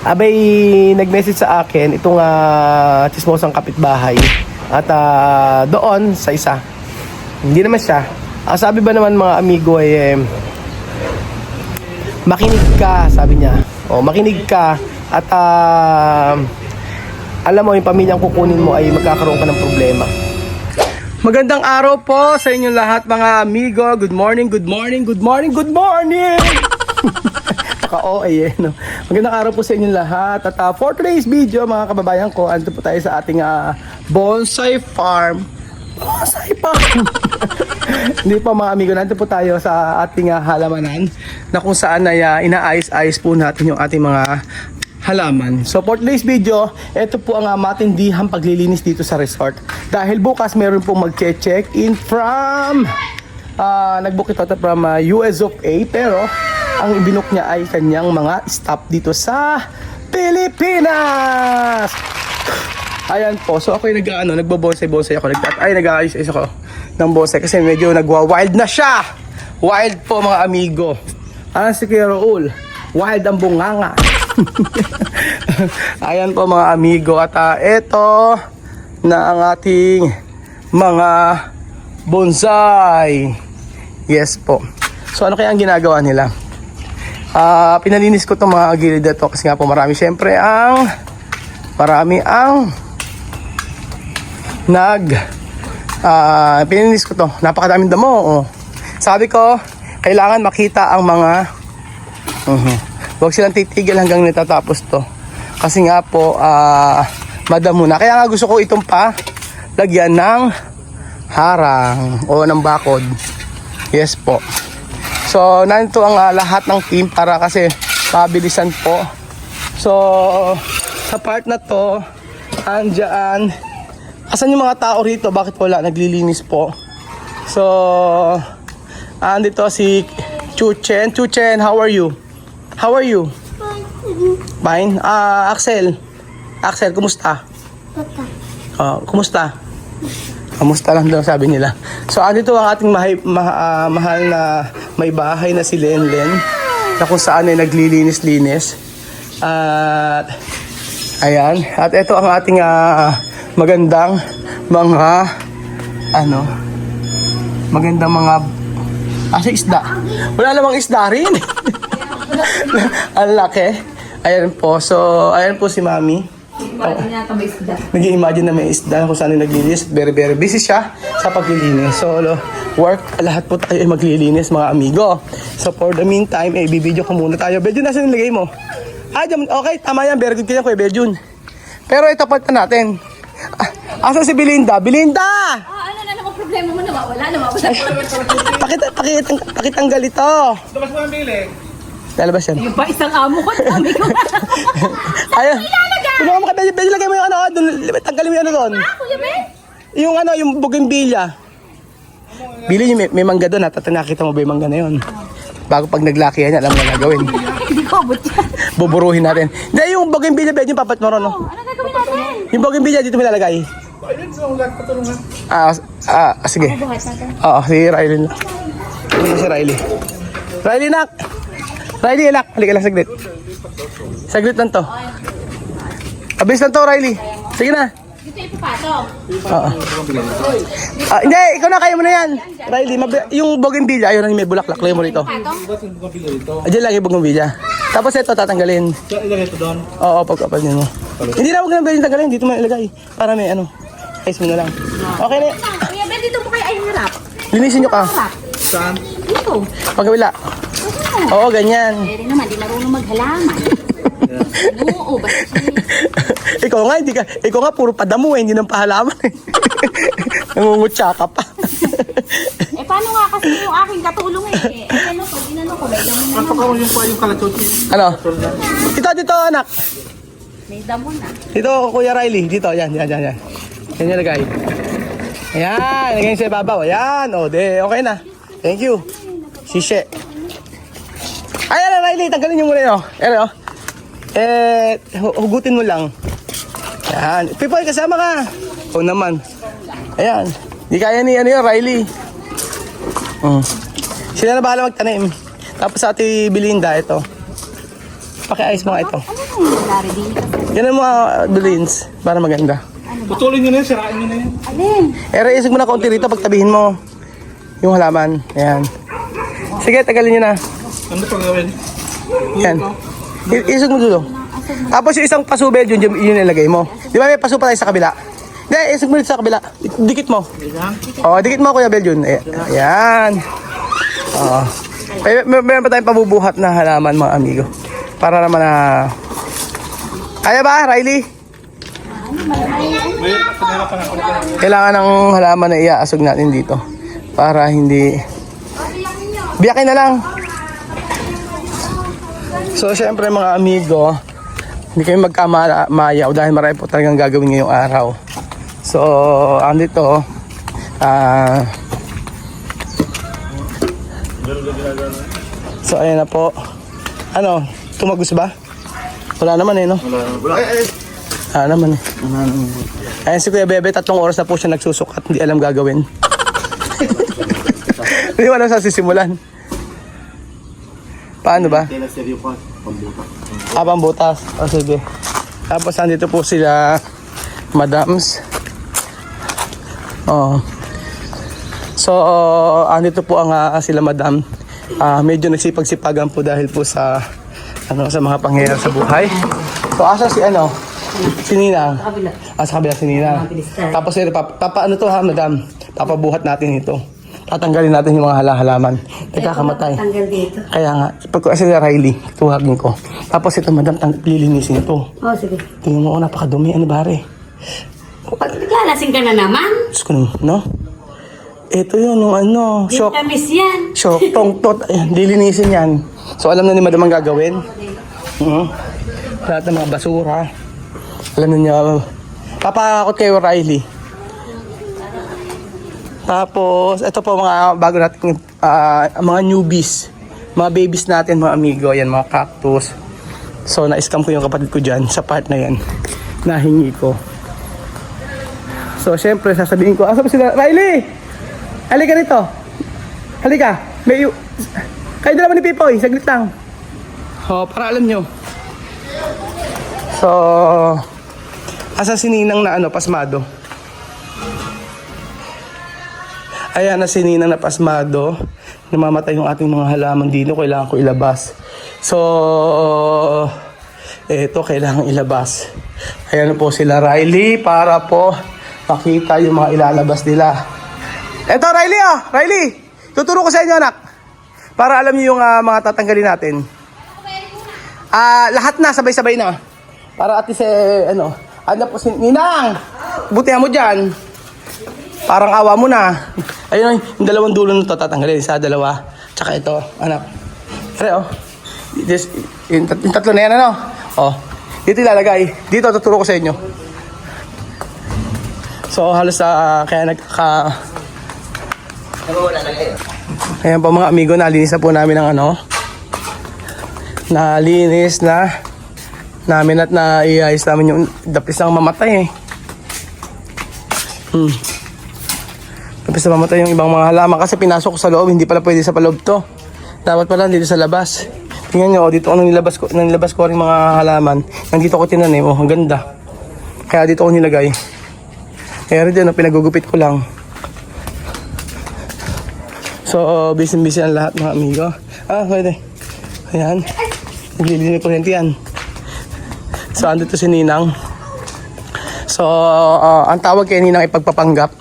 Abay, nag-message sa akin itong chismosang kapitbahay. At doon sa isa, hindi naman siya. Sabi ba naman mga amigo ay makinig ka, sabi niya. O, makinig ka at alam mo, yung pamilyang kukunin mo ay magkakaroon ka ng problema. Magandang araw po sa inyong lahat mga amigo. Good morning, good morning, good morning, good morning! Ka-OA no? Magandang araw po sa inyong lahat. At for today's video mga kababayan ko, andito po tayo sa ating bonsai farm. Bonsai farm! Hindi po mga amigo, nandito po tayo sa ating halamanan na kung saan ay inaayos-ayos po natin yung ating mga halaman. So for today's video, ito po ang matindihang paglilinis dito sa resort. Dahil bukas meron pong mag-check in from nag-book ito from US of A, pero ang ibinok niya ay kanyang mga staff dito sa Pilipinas. Ayan po. So ako yung nagbobonsai-bonsai ako. Nag-aayos ako ng bonsai kasi medyo nagwa-wild na siya. Wild po mga amigo. Si Kuya Raul, wild ang bunganga. Ayan po mga amigo. At ito na ang ating mga bonsai. Yes po. So ano kaya ang ginagawa nila? Pinalinis ko itong mga gilid na to kasi nga po marami ang pinalinis ko to. Napakadaming damo. Oh. Sabi ko, kailangan makita ang mga huwag silang titigil hanggang natatapos to. Kasi nga po madamo na. Kaya nga gusto ko itong lagyan ng harang o ng bakod. Yes po. So, nandito ang lahat ng team para kasi pabilisan po. So, sa part na to, andyan. Asan yung mga tao rito? Bakit wala? Naglilinis po. So, andito si Chuchen. Chuchen, how are you? How are you? Fine. Axel. Axel, kumusta? Kumusta? Kamusta lang daw sabi nila. So andito ang ating mahal na may bahay na si Lenlen na kung saan ay naglilinis-linis. At ayan. At ito ang ating magandang mga isda. Wala namang isda rin. Ang laki. Ayan po. So ayan po si Mami. Nag-i-imagine na may isda kung saan naglilinis. Very very busy siya sa paglilinis. So work, lahat po tayo ay maglilinis mga amigo. So for the meantime, bibideo ko muna tayo. Bejun, nasa nilagay mo? Okay, tama yan. Very good ka yan, Kuya Bejun. Pero ito part na natin. Asan si Belinda? Belinda! Ano na naman problema mo? Nawawala. Pakitanggal ito. Labas mo ang bili. Lalabas yan. Yung pa isang amo ko, dami ko. Ayun. Tulungan mo ka, Bejun, lagay mo yung tanggalin mo yung doon. Kuya Ben? Yung bougainvillea. Bili niyo, may mangga doon. Nakita mo ba yung mangga na yun? Bago pag naglakihan niya, alam mo na gagawin. Hindi ko abot yan. Buburuhin natin. Hindi, yung bougainvillea, Bejun, papat mo ron. Ano gagawin natin? Yung bougainvillea, dito mo lalagay. Ayun, sa ulat, patulungan. Sige. Buhat natin. Oo, si Riley na. Hindi si Riley. Riley, nak! Riley, nak! Halika lang, saglit. Saglit lang to. Abilis lang to, Riley. Sige na. Dito ipapatong. Oo. Hindi, ikaw na, kaya mo na yan. Riley, yung bougainvillea, ayun na may bulaklak. Lagay mo rito. Patong? Diyan lagi bougainvillea. Tapos ito, tatanggalin. So, ilagay ito doon. Oo, pagkapasin mo. Hindi na, huwag na ganyan tanggalin. Dito mo ilagay. Para may ayos mo na lang. Okay na. Kuya Ben, dito mo kayo ay harap. Linisin nyo ka. Harap. Saan? Dito. Pagkawila. Oo, ganyan. Pwede naman, di marunong maghalaman. Oo, basta Ikaw nga, puro padamo hindi nang pahalaman eh. Nangungutya ka pa. paano nga kasi yung aking katulong eh. Ano ko, ginano ko, may damo na naman. Yung kalatot niya. Ano? Dito, anak. May damo na. Dito, Kuya Riley. Dito, yan. Yan yung lagay. Ayan, lagay sa ibabaw. Ayan, okay na. Thank you. Sishe. Ayan, Riley, tanggalin nyo muna yun. Ayan, hugutin mo lang. Ayan. Pipoy, kasama ka. Oo naman. Ayan. Di kaya ni Riley. Sila na bahala magtanim. Tapos sa Ate Belinda, ito. Pakiayos mo nga ito. Dari din kasi. Yan ang mga balloons para maganda. Putulin nyo na yan, sirain nyo na yan. Alin? Isig mo na konti rito, pagtabihin mo yung halaman. Ayan. Sige, tagalin nyo na. Ano pa gawin? Yan. Isig mo dulo. Tapos yung isang pasubel, yun nilagay mo. Di ba may paso pa tayo sa kabila? Hindi, isig mo dito sa kabila. Dikit mo. Dikit mo, Kuya Bel, yun. Ayan. Meron pa tayong pabubuhat na halaman, mga amigo. Para naman na... Kaya ba, Riley? Kailangan ng halaman na iaasog natin dito. Para hindi... Biyakin na lang. So, syempre mga amigo, hindi kami magkamamayaw dahil marami po talagang gagawin ngayong araw. So, andito, so, ayan na po. Ano, tumagos ba? Wala naman no? Wala naman Ayan si Kuya Bebe, 3 oras na po siya nagsusukat, hindi alam gagawin. Hindi mo alam sa sisimulan. Paano ba? Pambutas. Sige. Tapos andito po sila, madams. So, andito po ang sila madam. Medyo nagsipag-sipagan po dahil po sa sa mga pangyayari sa buhay. So, asa si Si Ninang. Sa kabila si Ninang. Tapos papaano to ha, madam? Papabuhat natin ito. Tatanggalin natin yung mga halaman. Nagkakamatay. Tanggal dito. Kaya nga, pag si Riley, tuwagin ko. Tapos ito, madam, lilinisin ito. Sige. Tingnan mo, napakadumi. Ano ba, re? Naglalasing ka na naman? Diyos ko, no? Ito yun, yung shock. Tamis yan. Shock, tongtot. Ayan, lilinisin yan. So, alam na ni madam ang gagawin. Lahat ng mga basura. Alam na niya. Papakakot kayo, Riley. Tapos, ito po mga bago natin, mga newbies. Mga babies natin, mga amigo. Ayan, mga cactus. So, na-scam ko yung kapatid ko dyan sa part na yan. Nahingi ko. So, syempre, sasabihin ko, asa ba sila? Riley! Halika rito. Halika. Kayo na naman ni Pipoy. Saglit lang. Para alam nyo. So, asa si Ninang na pasmado. Ayan na si Ninang na pasmado. Namamatay yung ating mga halaman dito. Kailangan ko ilabas. So, eto kailangan ilabas. Ayan po sila Riley para po makita yung mga ilalabas nila. Eto Riley Riley! Tuturo ko sa inyo anak. Para alam niyo yung mga tatanggalin natin. Lahat na, sabay-sabay na. Para at least ano po si Ninang. Butihan mo dyan. Parang awa mo na. Ayun yung dalawang dulo nito tatanggalin. Isa, dalawa. Tsaka ito, anak. Pero, yung tatlo na yan, dito ilalagay. Dito, tuturo ko sa inyo. So, halos kaya ayan po mga amigo, nalinis na po namin ang nalinis na namin at naiayos namin yung dapis ng mamatay Tapos na mamatay yung ibang mga halaman kasi pinasok ko sa loob, hindi pala pwede sa paloob to. Dapat pala dito sa labas. Tingnan nyo, dito ako nilabas ko rin mga halaman. Nandito ko tinanim, ang ganda. Kaya dito ko nilagay. Kaya rin din, pinagugupit ko lang. So, busy ang lahat mga amigo. Pwede. Ayan. Naglilinis ng kuryente yan. So, andito si Ninang. So, ang tawag kay Ninang ay pagpapanggap.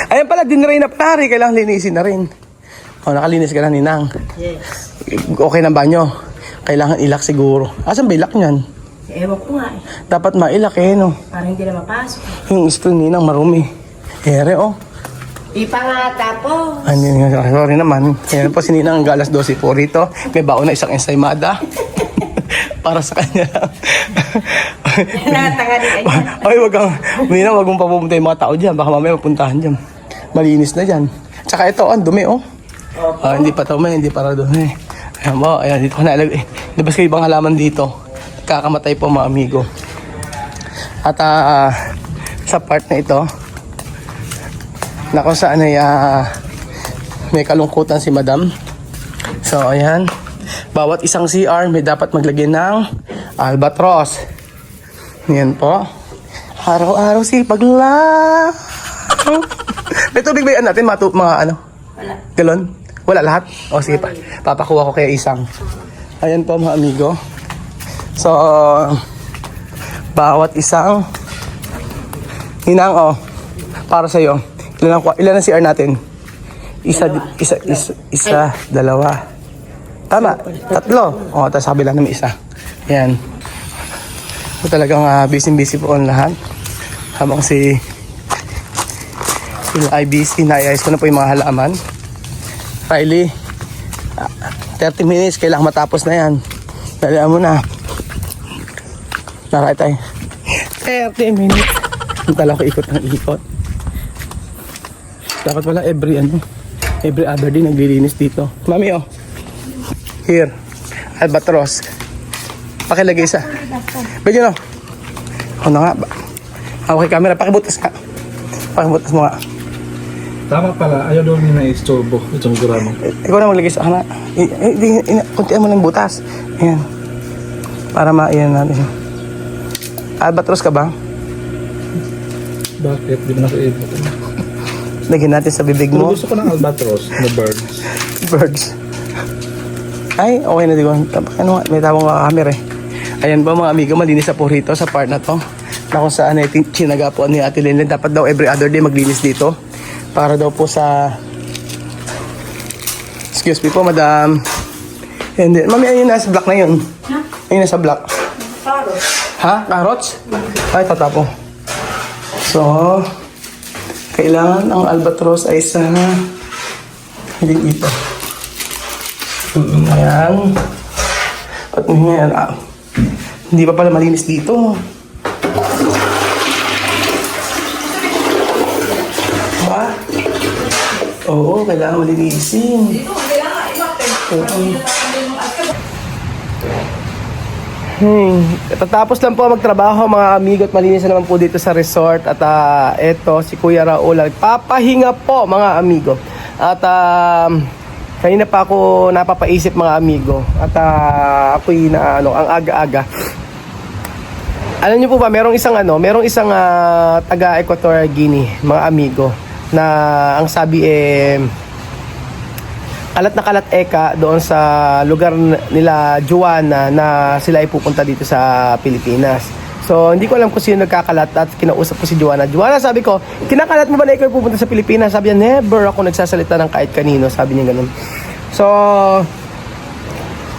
Ayan pala, dinray na pare. Kailangan linisin na rin. Nakalinis ka na, Ninang. Yes. Okay na banyo. Kailangan ilak siguro. Asan ba ilak niyan? Ewan ko nga Dapat mailak no? Parang hindi na mapasok. Yung screen, Ninang, marumi. Ere, Ipa nga tapo. Sorry naman. Kaya po si Ninang hanggang alas 12 po rito. May baon na isang ensaymada. Para sa kanya. Natangari ka niya. Ay, Ninang, wag mong papupunta yung mga tao dyan. Baka mamaya mapuntahan dyan. Malinis na dyan. Tsaka ito, ang dumi, hindi pa ito, hindi para dumi. Ayan mo, ayan, dito ko nalagay. Labas kayo ibang halaman dito. Kakamatay po mga amigo. At sa part na ito, na kung saan ay may kalungkutan si madam. So, ayan. Bawat isang CR may dapat maglagay ng albatros. Yan po. Araw-araw sipag lang. May tubig ba yan natin? Mga ano? Wala. Galon? Wala lahat? O sige pa. Papakuha ko kaya isang. Ayan po mga amigo. So, bawat isang hinang para sa'yo. Ilan ang CR natin? Isa, dalawa. Tama, tatlo. O, tapos sabi lang naman isa. Ayan. So, talagang busy po ang lahat. Habang sila ay busy, naiayos ko na po yung mga halaman. Riley, 30 minutes, kailangan matapos na yan. Dalihan mo na. Naray tayo. 30 minutes. Ang tala ko ikot ng ikot. Dapat wala every other day naglilinis dito. Mami Here. Albatros. Pakilagay isa. Bigyan na nga. Okay, camera. Pakibutas nga. Pakibutas mo nga. Tama pala, ayaw daw niya na istorbo itong gramo. Ikaw na maglagay sa kana. Kuntian mo lang butas. Ayan. Para maiyan natin. Albatros ka ba? Bakit? Di ba naka-ibot? Lagyan natin sa bibig Pero mo. gusto ko ng albatros na birds. Birds. Ay, okay na digo. Ano, may tawang camera eh. Ayan po mga amigo, malinis na po rito sa part na to. Na kung saan chinaga po ni Ate Linlin. Dapat daw every other day maglinis dito. Para daw po sa... Excuse me po, madam. Hindi. Mami, ayun nasa block na yun. Ayun nasa block. Carrots. Ha? Carrots? Ay, tatapo. So, kailangan ang albatros ay sa hindi ito. Ayan. At ngayon, hindi pa pala malinis dito. Ba? Oo, kailangan malinisin. Tatapos lang po magtrabaho mga amigo at malinis na naman po dito sa resort. At eto si Kuya Raul papahinga po mga amigo. At kanina pa ako napapaisip mga amigo. At ako'y ang aga-aga. Alam niyo po ba, merong isang taga Equatorial Guinea mga amigo na ang sabi kalat na kalat eka doon sa lugar nila Joanna na sila ay pupunta dito sa Pilipinas. So, hindi ko alam kung sino nagkakalat at kinausap ko si Joanna. Joanna, sabi ko, kinakalat mo ba na ikaw pupunta sa Pilipinas? Sabi niya, never ako nagsasalita ng kahit kanino. Sabi niya ganun. So,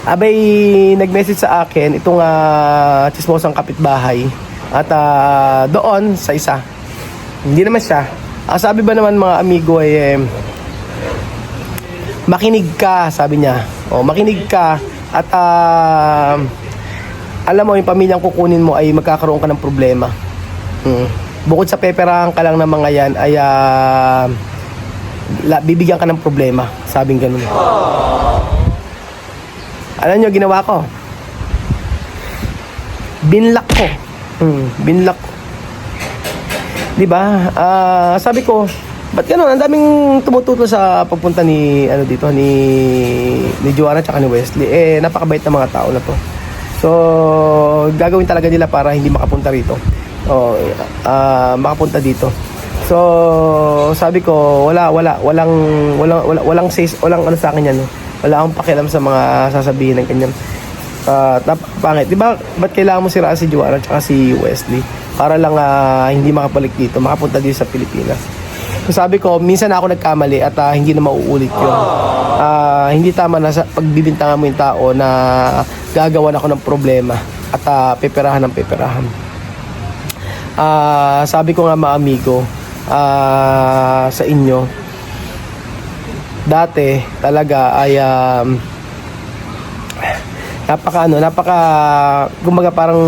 abay, nag-message sa akin itong chismosang kapitbahay at doon sa isa. Hindi naman siya. Sabi ba naman mga amigo ay makinig ka, sabi niya. Makinig ka at alam mo, yung pamilyang kukunin mo ay magkakaroon ka ng problema. Bukod sa peperahan ka lang ng mga yan, ay bibigyan ka ng problema. Sabing ganun. Alam nyo, ginawa ko. Binlock ko. Binlock ko. Diba? Sabi ko, ba't gano'n? Ang daming tumututol sa pagpunta ni Joanna at ni Wesley. Napakabait na mga tao na to. So, gagawin talaga nila para hindi makapunta rito. Makapunta dito. So, sabi ko, walang ano sa akin yan. Wala akong pakialam sa mga sasabihin ng kanyang pangit. Diba, ba't kailangan mo siraan si Joanna at si Wesley? Para lang hindi makabalik dito, makapunta dito sa Pilipinas. So sabi ko, minsan ako nagkamali at hindi na mauulit yun. Hindi tama na sa pagbibintangan mo yung tao na gagawan ako ng problema at peperahan ng peperahan. Sabi ko nga mga amigo sa inyo, dati talaga ay kumbaga parang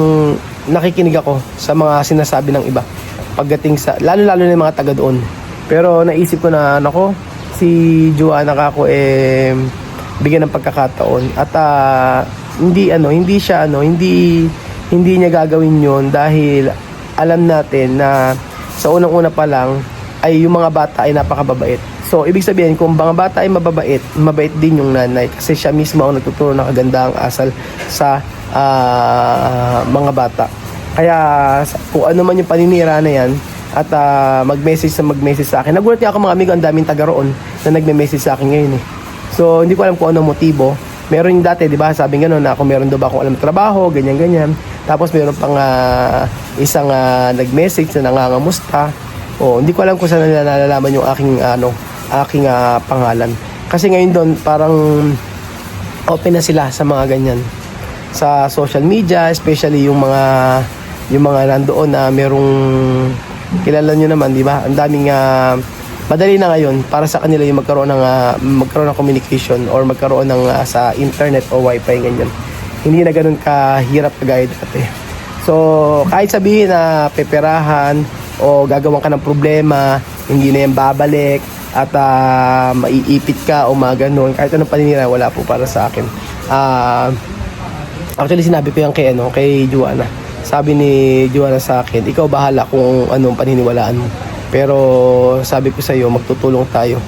nakikinig ako sa mga sinasabi ng iba pagdating sa lalo na yung mga taga doon. Pero naisip ko na nako, si Joanna kako bigyan ng pagkakataon at hindi niya gagawin yon dahil alam natin na sa unang-una pa lang ay yung mga bata ay napakababait. So, ibig sabihin, kung mga bata ay mababait, mabait din yung nanay kasi siya mismo ang nagtuturo ng kagandahang asal sa mga bata. Kaya, kung ano man yung paninira na yan, at mag-message sa akin. Nagulat niya ako mga amigo, ang daming taga roon na nagme-message sa akin ngayon eh. So, hindi ko alam kung anong motibo. Meron yung dati, di ba, sabi gano'n na kung meron daw ba akong alam trabaho, ganyan-ganyan. Tapos meron pang isang nag-message na nangangamusta. Hindi ko alam kung saan nalalaman yung aking pangalan. Kasi ngayon doon, parang open na sila sa mga ganyan. Sa social media, especially yung mga nandoon na merong kilala nyo naman, di ba? Ang daming madali na ngayon para sa kanila yung magkaroon ng communication or magkaroon ng sa internet o wifi ganyan. Hindi na ganoon kahirap kagaya dati. So, kahit sabihin na peperahan o gagawan ka ng problema, hindi na yan babalik at maiipit ka o mga ganun. Kahit anong paninira, wala po para sa akin. Actually, sinabi ko yan kay Juana. Sabi ni Juana sa akin, ikaw bahala kung anong paniniwalaan mo. Pero sabi ko sa iyo, magtutulong tayo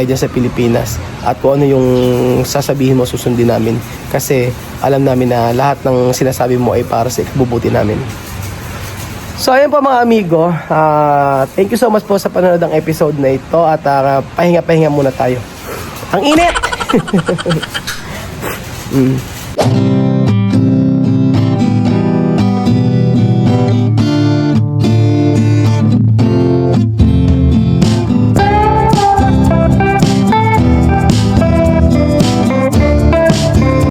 dyan sa Pilipinas. At kung ano yung sasabihin mo, susundin namin. Kasi alam namin na lahat ng sinasabi mo ay para sa ikabubuti namin. So ayun po mga amigo, thank you so much po sa panonood ng episode na ito. At pahinga-pahinga muna tayo. Ang init!